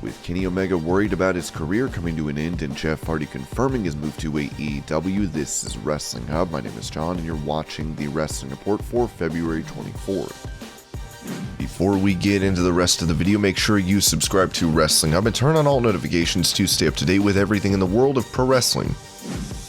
With Kenny Omega worried about his career coming to an end and Jeff Hardy confirming his move to AEW, this is Wrestling Hub. My name is John and you're watching the Wrestling Report for February 24th. Before we get into the rest of the video, make sure you subscribe to Wrestling Hub and turn on all notifications to stay up to date with everything in the world of pro wrestling.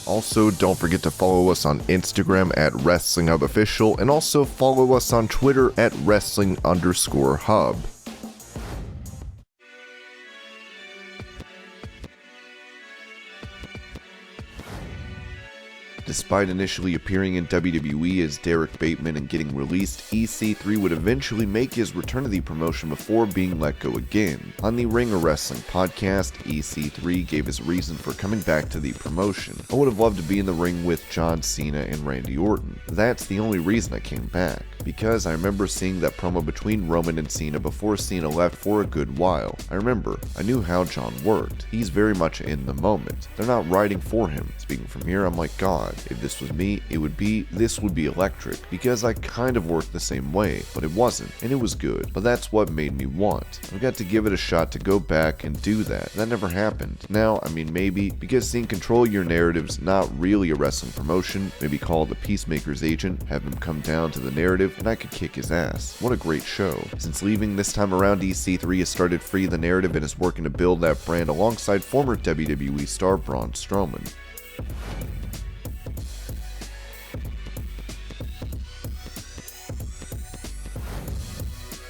Also, don't forget to follow us on Instagram at Wrestling Hub Official and also follow us on Twitter at Wrestling_Hub. Despite initially appearing in WWE as Derek Bateman and getting released, EC3 would eventually make his return to the promotion before being let go again. On the Ring of Wrestling podcast, EC3 gave his reason for coming back to the promotion. I would have loved to be in the ring with John Cena and Randy Orton. That's the only reason I came back, because I remember seeing that promo between Roman and Cena before Cena left for a good while. I knew how John worked. He's very much in the moment. They're not writing for him. Speaking from here, I'm like, God, if this was me, this would be electric, because I kind of worked the same way, but it wasn't, and it was good, but that's what made me want. I got to give it a shot to go back and do that. That never happened. Now, maybe, because seeing Control Your Narrative's not really a wrestling promotion, maybe call the Peacemaker's agent, have him come down to the narrative, and I could kick his ass. What a great show. Since leaving this time around, EC3 has started Free the Narrative and is working to build that brand alongside former WWE star Braun Strowman.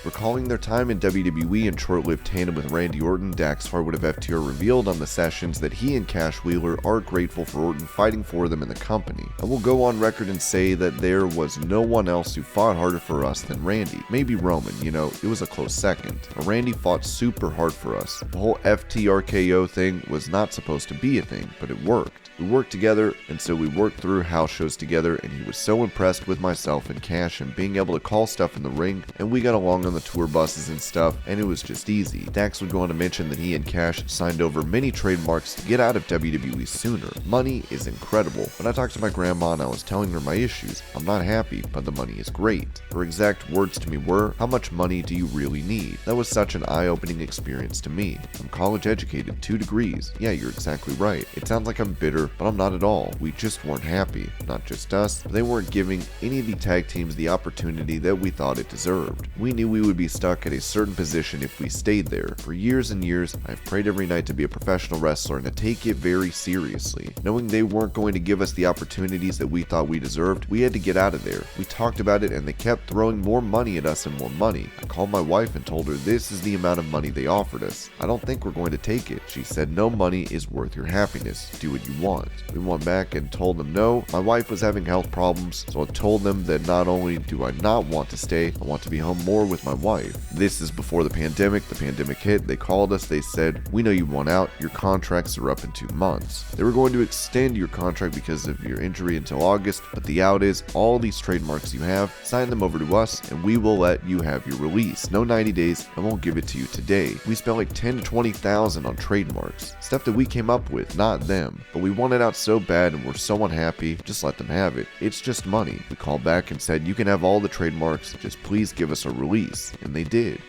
Recalling their time in WWE and short-lived tandem with Randy Orton, Dax Harwood of FTR revealed on the sessions that he and Cash Wheeler are grateful for Orton fighting for them in the company. I will go on record and say that there was no one else who fought harder for us than Randy. Maybe Roman, it was a close second. But Randy fought super hard for us. The whole FTRKO thing was not supposed to be a thing, but it worked. We worked together, and so we worked through house shows together, and he was so impressed with myself and Cash and being able to call stuff in the ring, and we got along on the tour buses and stuff, and it was just easy. Dax would go on to mention that he and Cash signed over many trademarks to get out of WWE sooner. Money is incredible. When I talked to my grandma and I was telling her my issues, I'm not happy, but the money is great. Her exact words to me were, how much money do you really need? That was such an eye-opening experience to me. I'm college educated, 2 degrees. Yeah, you're exactly right. It sounds like I'm bitter, but I'm not at all. We just weren't happy. Not just us, but they weren't giving any of the tag teams the opportunity that we thought it deserved. We knew we would be stuck at a certain position if we stayed there. For years and years, I've prayed every night to be a professional wrestler and to take it very seriously. Knowing they weren't going to give us the opportunities that we thought we deserved, we had to get out of there. We talked about it and they kept throwing more money at us and more money. I called my wife and told her this is the amount of money they offered us. I don't think we're going to take it. She said no money is worth your happiness. Do what you want. We went back and told them no. My wife was having health problems, so I told them that not only do I not want to stay, I want to be home more with my wife. This is before the pandemic. The pandemic hit. They called us. They said, we know you want out. Your contracts are up in 2 months. They were going to extend your contract because of your injury until August, but the out is all these trademarks you have, sign them over to us and we will let you have your release. No 90 days. I won't give it to you today. We spent like 10 to 20,000 on trademarks. Stuff that we came up with, not them. But we wanted out so bad and we're so unhappy, just let them have it. It's just money. We called back and said, you can have all the trademarks, just please give us a release. And they did.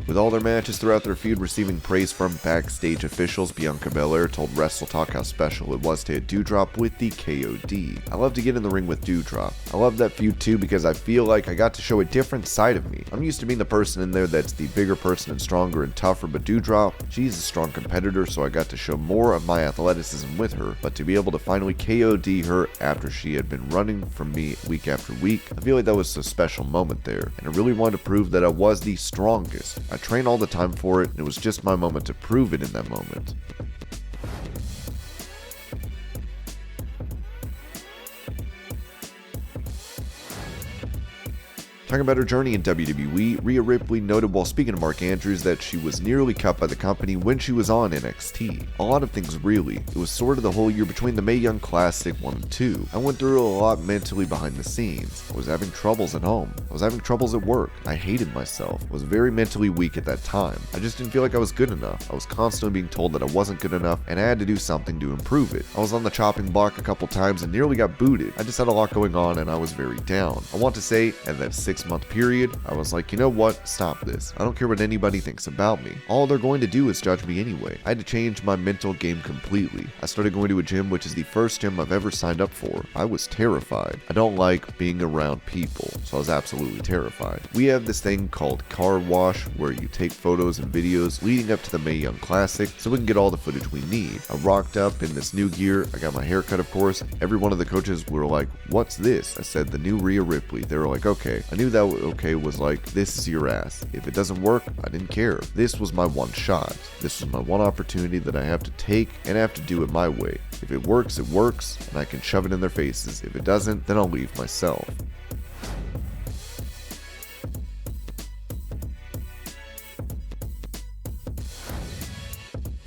With all their matches throughout their feud receiving praise from backstage officials, Bianca Belair told Wrestle Talk how special it was to hit Doudrop with the KOD. I love to get in the ring with Doudrop. I love that feud too because I feel like I got to show a different side of me. I'm used to being the person in there that's the bigger person and stronger and tougher, but Doudrop, she's a strong competitor, so I got to show more of my athleticism with her, but to be able to finally KOD her after she had been running from me week after week, I feel like that was a special moment there, and I really wanted to prove that I was the strongest. I train all the time for it, and it was just my moment to prove it in that moment. Talking about her journey in WWE, Rhea Ripley noted while speaking to Mark Andrews that she was nearly cut by the company when she was on NXT. A lot of things really. It was sort of the whole year between the Mae Young Classic 1 and 2. I went through a lot mentally behind the scenes. I was having troubles at home. I was having troubles at work. I hated myself. I was very mentally weak at that time. I just didn't feel like I was good enough. I was constantly being told that I wasn't good enough and I had to do something to improve it. I was on the chopping block a couple times and nearly got booted. I just had a lot going on and I was very down. I want to say, at that 6-month period, I was like, you know what? Stop this. I don't care what anybody thinks about me. All they're going to do is judge me anyway. I had to change my mental game completely. I started going to a gym, which is the first gym I've ever signed up for. I was terrified. I don't like being around people, so I was absolutely terrified. We have this thing called Car Wash, where you take photos and videos leading up to the Mae Young Classic, so we can get all the footage we need. I rocked up in this new gear. I got my hair cut, of course. Every one of the coaches were like, "What's this?" I said, "The new Rhea Ripley." They were like, "Okay." I knew that okay was like, "This is your ass." If it doesn't work, I didn't care. This was my one shot. This was my one opportunity that I have to take, and I have to do it my way. If it works, and I can shove it in their faces. If it doesn't, then I'll leave myself.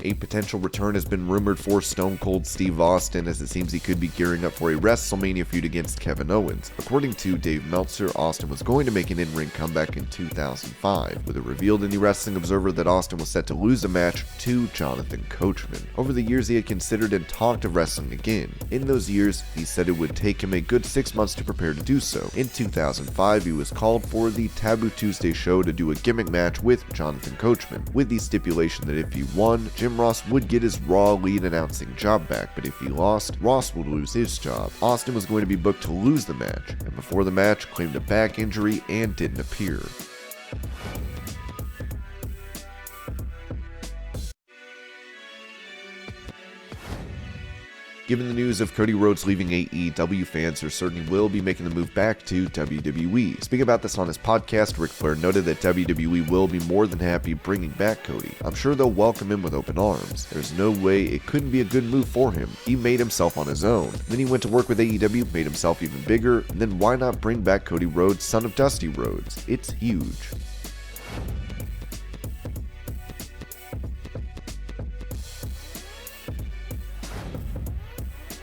A potential return has been rumored for Stone Cold Steve Austin, as it seems he could be gearing up for a WrestleMania feud against Kevin Owens. According to Dave Meltzer, Austin was going to make an in-ring comeback in 2005, with it revealed in the Wrestling Observer that Austin was set to lose a match to Jonathan Coachman. Over the years, he had considered and talked of wrestling again. In those years, he said it would take him a good 6 months to prepare to do so. In 2005, he was called for the Taboo Tuesday show to do a gimmick match with Jonathan Coachman, with the stipulation that if he won, Jim Ross would get his Raw lead announcing job back, but if he lost, Ross would lose his job. Austin was going to be booked to lose the match, and before the match claimed a back injury and didn't appear. Given the news of Cody Rhodes leaving AEW, fans are certain he will be making the move back to WWE. Speaking about this on his podcast, Ric Flair noted that WWE will be more than happy bringing back Cody. "I'm sure they'll welcome him with open arms. There's no way it couldn't be a good move for him. He made himself on his own. Then he went to work with AEW, made himself even bigger, and then why not bring back Cody Rhodes, son of Dusty Rhodes? It's huge."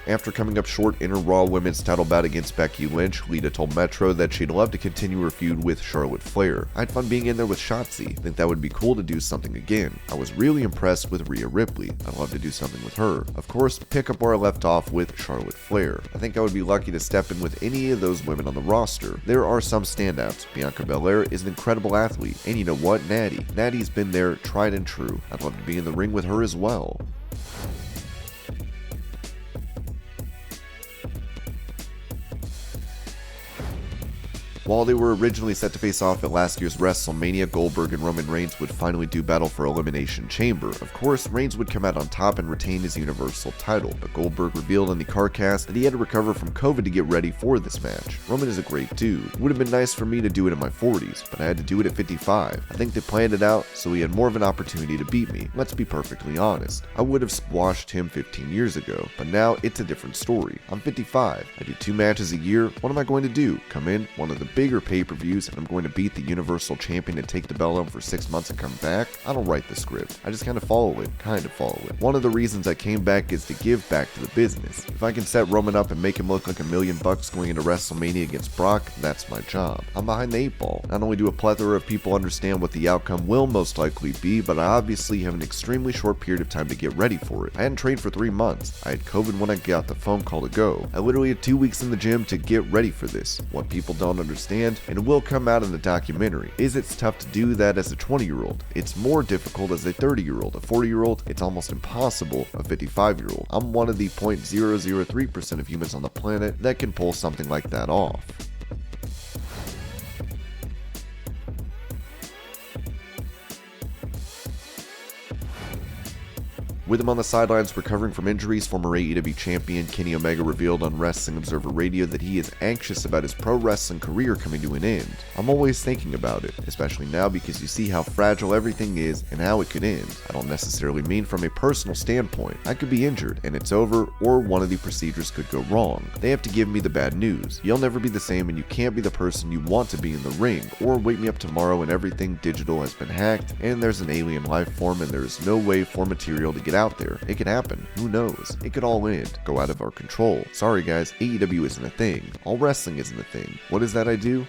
After coming up short in her Raw Women's title bout against Becky Lynch, Lita told Metro that she'd love to continue her feud with Charlotte Flair. "I had fun being in there with Shotzi. Think that would be cool to do something again. I was really impressed with Rhea Ripley. I'd love to do something with her. Of course, pick up where I left off with Charlotte Flair. I think I would be lucky to step in with any of those women on the roster. There are some standouts. Bianca Belair is an incredible athlete. And you know what? Natty. Natty's been there, tried and true. I'd love to be in the ring with her as well." While they were originally set to face off at last year's WrestleMania, Goldberg and Roman Reigns would finally do battle for Elimination Chamber. Of course, Reigns would come out on top and retain his Universal title, but Goldberg revealed on the CarCast that he had to recover from COVID to get ready for this match. "Roman is a great dude. It would have been nice for me to do it in my 40s, but I had to do it at 55. I think they planned it out so he had more of an opportunity to beat me. Let's be perfectly honest. I would have squashed him 15 years ago, but now it's a different story. I'm 55. I do 2 matches a year. What am I going to do? Come in one of the bigger pay-per-views and I'm going to beat the Universal Champion and take the belt home for 6 months and come back? I don't write the script. I just kind of follow it. One of the reasons I came back is to give back to the business. If I can set Roman up and make him look like $1 million going into WrestleMania against Brock, that's my job. I'm behind the 8 ball. Not only do a plethora of people understand what the outcome will most likely be, but I obviously have an extremely short period of time to get ready for it. I hadn't trained for 3 months. I had COVID when I got the phone call to go. I literally had 2 weeks in the gym to get ready for this. What people don't understand, and it will come out in the documentary, is it's tough to do that as a 20-year-old. It's more difficult as a 30-year-old. A 40-year-old, it's almost impossible. A 55-year-old. I'm one of the 0.003% of humans on the planet that can pull something like that off. With him on the sidelines recovering from injuries, former AEW champion Kenny Omega revealed on Wrestling Observer Radio that he is anxious about his pro wrestling career coming to an end. I'm always thinking about it, especially now because you see how fragile everything is and how it could end. I don't necessarily mean from a personal standpoint. I could be injured and it's over, or one of the procedures could go wrong. They have to give me the bad news. You'll never be the same and you can't be the person you want to be in the ring, or wake me up tomorrow and everything digital has been hacked and there's an alien life form and there's no way for material to get out there. It could happen. Who knows? It could all end. Go out of our control. Sorry guys, AEW isn't a thing. All wrestling isn't a thing. What is that I do?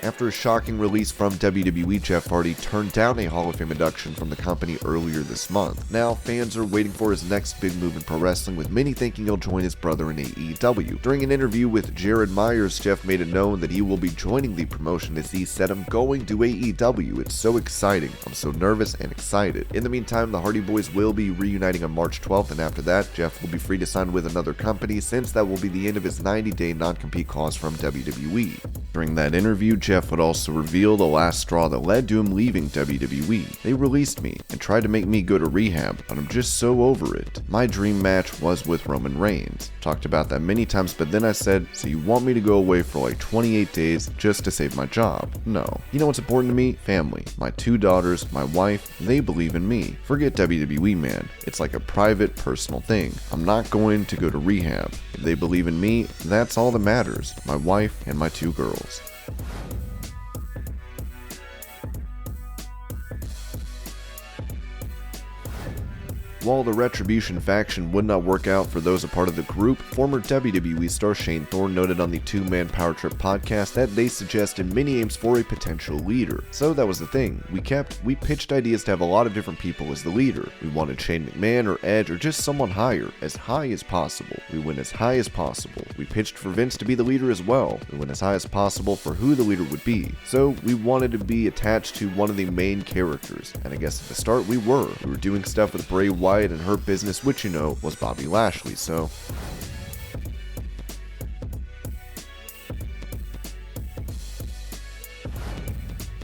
After a shocking release from WWE, Jeff Hardy turned down a Hall of Fame induction from the company earlier this month. Now, fans are waiting for his next big move in pro wrestling, with many thinking he'll join his brother in AEW. During an interview with Jared Myers, Jeff made it known that he will be joining the promotion, as he said, "I'm going to AEW. It's so exciting. I'm so nervous and excited." In the meantime, the Hardy Boys will be reuniting on March 12th, and after that, Jeff will be free to sign with another company, since that will be the end of his 90-day non-compete clause from WWE. During that interview, Jeff would also reveal the last straw that led to him leaving WWE. "They released me and tried to make me go to rehab, but I'm just so over it. My dream match was with Roman Reigns. Talked about that many times, but then I said, so you want me to go away for like 28 days just to save my job? No. You know what's important to me? Family. My 2 daughters, my wife, they believe in me. Forget WWE, man. It's like a private, personal thing. I'm not going to go to rehab. If they believe in me, that's all that matters. My wife and my 2 girls." While the Retribution faction would not work out for those a part of the group, former WWE star Shane Thorne noted on the 2-Man Power Trip podcast that they suggested many names for a potential leader. So that was the thing. We pitched ideas to have a lot of different people as the leader. We wanted Shane McMahon or Edge or just someone higher, as high as possible. We went as high as possible. We pitched for Vince to be the leader as well. We went as high as possible for who the leader would be. So we wanted to be attached to one of the main characters, and I guess at the start we were. We were doing stuff with Bray Wyatt and Hurt Business, which, you know, was Bobby Lashley, so...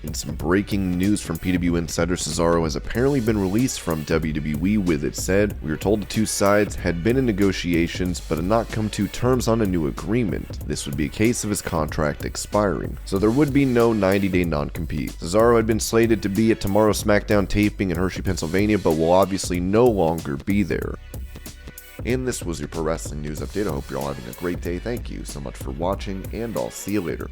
In some breaking news from PW Insider, Cesaro has apparently been released from WWE, with it said, "We were told the 2 sides had been in negotiations but had not come to terms on a new agreement. This would be a case of his contract expiring, so there would be no 90-day non-compete." Cesaro had been slated to be at tomorrow's SmackDown taping in Hershey, Pennsylvania, but will obviously no longer be there. And this was your Pro Wrestling News Update. I hope you're all having a great day. Thank you so much for watching, and I'll see you later.